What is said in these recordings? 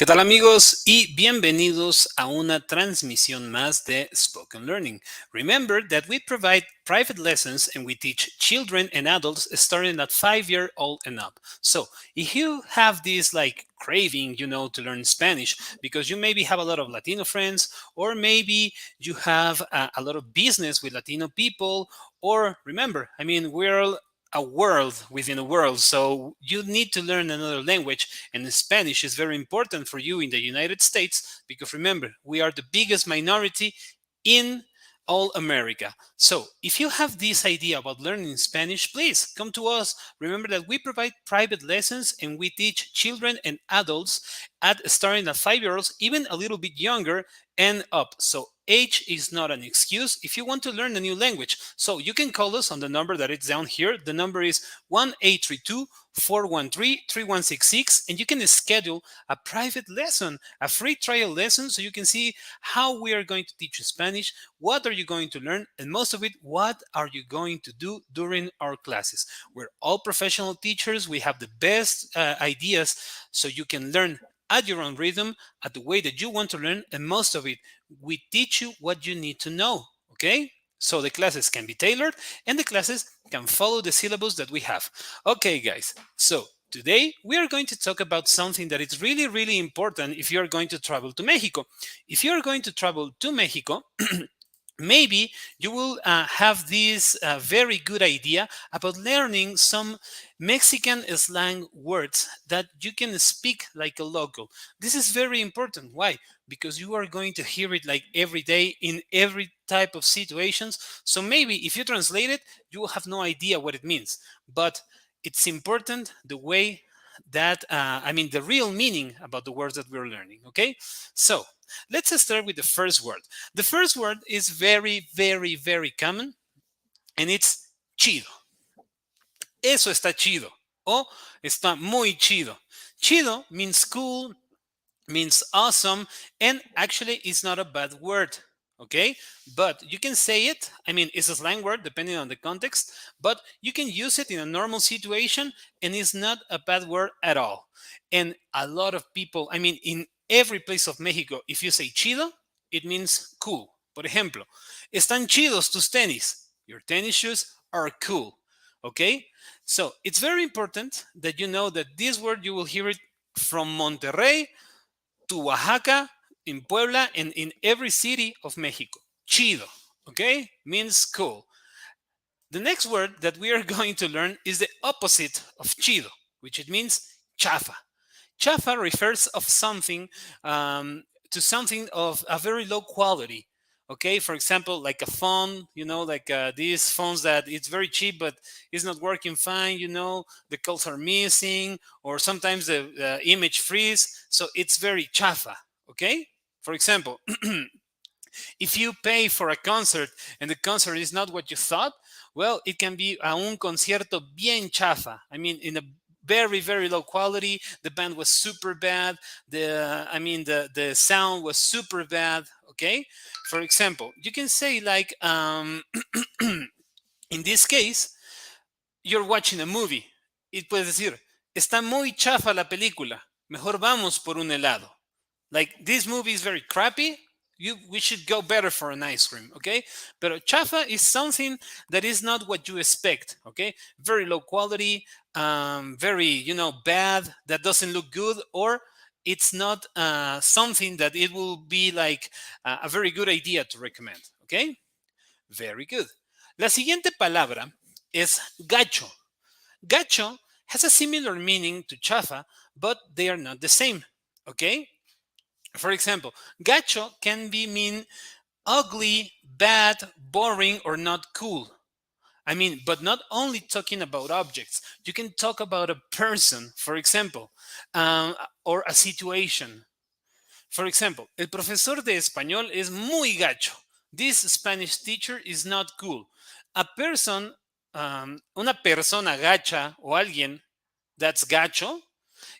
tal amigos? Y bienvenidos a una transmisión más de Spoken Learning. Remember that we provide private lessons and we teach children and adults starting at 5-year-old and up. So if you have this like craving, to learn Spanish because you maybe have a lot of Latino friends, or maybe you have a lot of business with Latino people, or remember, we're a world within a world. So you need to learn another language, and Spanish is very important for you in the United States because remember, we are the biggest minority in all America. So if you have this idea about learning Spanish, please come to us. Remember that we provide private lessons and we teach children and adults at starting at 5 years, even a little bit younger and up. So age is not an excuse if you want to learn a new language. So you can call us on the number that is down here. The number is 1-832-413-3166, and you can schedule a private lesson, a free trial lesson, so you can see how we are going to teach you Spanish, what are you going to learn, and most of it, what are you going to do during our classes. We're all professional teachers. We have the best ideas so you can learn at your own rhythm, at the way that you want to learn, and most of it, we teach you what you need to know, okay? So the classes can be tailored and the classes can follow the syllabus that we have. Okay, guys, so today we are going to talk about something that is really, really important if you are going to travel to Mexico. If you are going to travel to Mexico, maybe you will have this very good idea about learning some Mexican slang words that you can speak like a local. This is very important. Why? Because you are going to hear it like every day in every type of situations. So maybe if you translate it, you will have no idea what it means. But it's important the way that, the real meaning about the words that we're learning. Okay? So let's start with the first word. The first word is very, very, very common, and it's chido. Eso está chido. O está muy chido. Chido means cool, means awesome, and actually it's not a bad word. Okay, but you can say it. It's a slang word depending on the context, but you can use it in a normal situation and it's not a bad word at all. And a lot of people, in every place of Mexico, if you say chido, it means cool. Por ejemplo, están chidos tus tenis. Your tennis shoes are cool. Okay, so it's very important that you know that this word you will hear it from Monterrey to Oaxaca, in Puebla, and in every city of Mexico. Chido, okay, means cool. The next word that we are going to learn is the opposite of chido, which it means chafa. Chafa refers of something to something of a very low quality. Okay, for example, like a phone, like these phones that it's very cheap but it's not working fine. The calls are missing, or sometimes the image freeze. So it's very chafa. Okay, for example, if you pay for a concert and the concert is not what you thought, well, it can be a un concierto bien chafa. In a very, very low quality. The band was super bad. The sound was super bad. Okay, for example, you can say like in this case, you're watching a movie. It puedes decir, está muy chafa la película. Mejor vamos por un helado. Like, this movie is very crappy. We should go better for an ice cream, okay? But chafa is something that is not what you expect, okay? Very low quality, very, bad, that doesn't look good, or it's not something that it will be like a very good idea to recommend, okay? Very good. La siguiente palabra es gacho. Gacho has a similar meaning to chafa, but they are not the same, okay? For example, gacho can be mean ugly, bad, boring, or not cool. But not only talking about objects, you can talk about a person, for example, or a situation. For example, el profesor de español es muy gacho. This Spanish teacher is not cool. A person, una persona gacha o alguien that's gacho,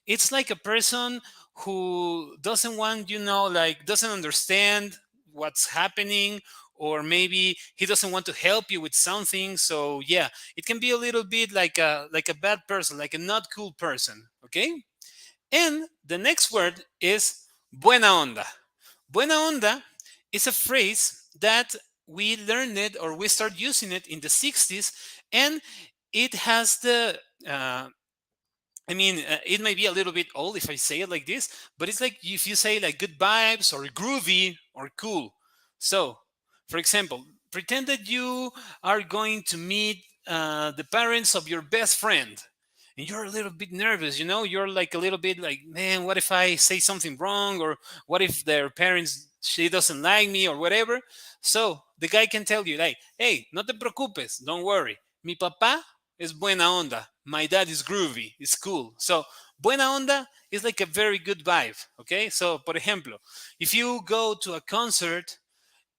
it's like a person who doesn't want, like doesn't understand what's happening, or maybe he doesn't want to help you with something. So yeah, it can be a little bit like a bad person, like a not cool person. Okay, And the next word is buena onda. Buena onda is a phrase that we learned it or we started using it in the 60s, and it has the it may be a little bit old if I say it like this, but it's like if you say like good vibes or groovy or cool. So, for example, pretend that you are going to meet the parents of your best friend, and you're a little bit nervous. You're like a little bit like, man, what if I say something wrong, or what if their parents she doesn't like me or whatever. So the guy can tell you like, hey, no te preocupes, don't worry. Mi papá es buena onda. My dad is groovy. It's cool. So, buena onda is like a very good vibe. Okay. So, por ejemplo, if you go to a concert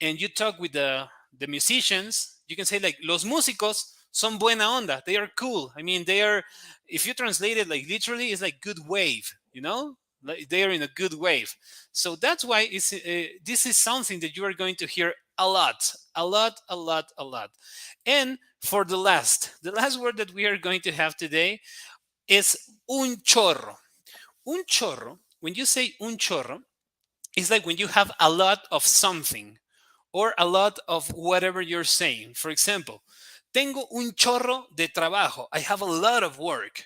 and you talk with the musicians, you can say like, los músicos son buena onda. They are cool. I mean, they are, if you translate it like literally, it's like good wave, Like they are in a good wave. So that's why this is something that you are going to hear a lot, a lot, a lot, a lot. And for the last word that we are going to have today is un chorro. Un chorro, when you say un chorro, it's like when you have a lot of something or a lot of whatever you're saying. For example, tengo un chorro de trabajo. I have a lot of work.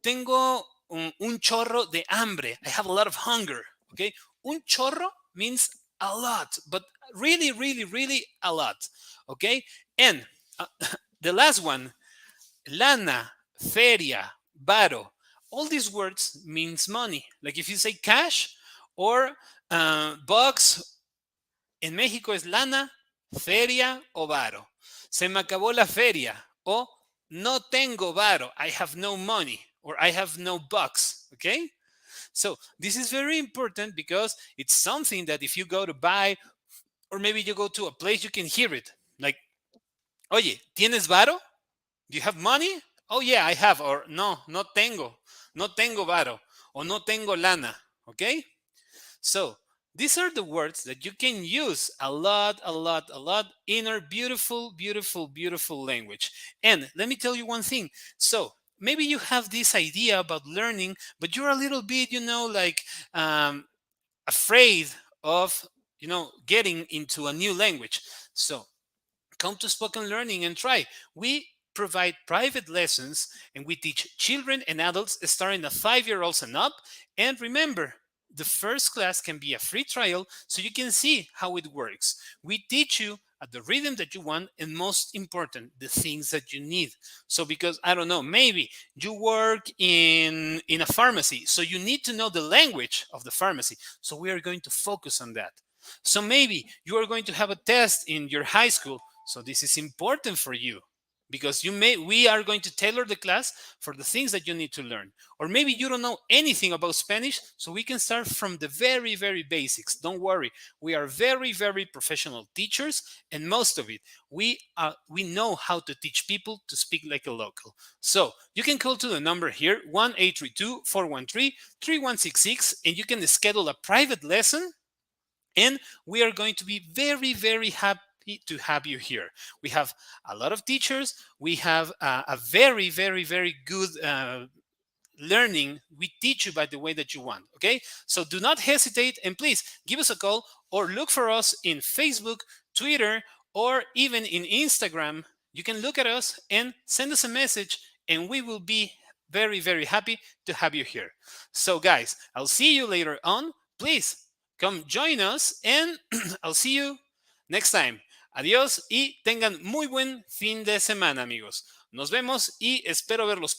Tengo un chorro de hambre. I have a lot of hunger. Okay. Un chorro means a lot, but really, really, really a lot. Okay. And uh, the last one, lana, feria, varo. All these words means money. Like if you say cash or bucks, en México es lana, feria o varo. Se me acabó la feria o no tengo varo. I have no money or I have no bucks. Okay? So this is very important because it's something that if you go to buy or maybe you go to a place, you can hear it. Like, oye, ¿tienes varo? Do you have money? Oh, yeah, I have. Or no, no tengo. No tengo varo. O no tengo lana. Okay? So these are the words that you can use a lot, a lot, a lot in our beautiful, beautiful, beautiful language. And let me tell you one thing. So maybe you have this idea about learning, but you're a little bit, like afraid of, getting into a new language. So come to Spoken Learning and try. We provide private lessons and we teach children and adults starting at 5-year-olds and up. And remember, the first class can be a free trial so you can see how it works. We teach you at the rhythm that you want and most important, the things that you need. So because I don't know, maybe you work in a pharmacy, so you need to know the language of the pharmacy. So we are going to focus on that. So maybe you are going to have a test in your high school, so this is important for you because we are going to tailor the class for the things that you need to learn. Or maybe you don't know anything about Spanish, so we can start from the very, very basics. Don't worry. We are very, very professional teachers, and most of it, we know how to teach people to speak like a local. So you can call to the number here, 1-832-413-3166, and you can schedule a private lesson, and we are going to be very, very happy to have you here. We have a lot of teachers. We have a very, very, very good learning. We teach you by the way that you want. Okay. So do not hesitate and please give us a call or look for us in Facebook, Twitter, or even in Instagram. You can look at us and send us a message, and we will be very, very happy to have you here. So, guys, I'll see you later on. Please come join us, and I'll see you next time. Adiós y tengan muy buen fin de semana, amigos. Nos vemos y espero verlos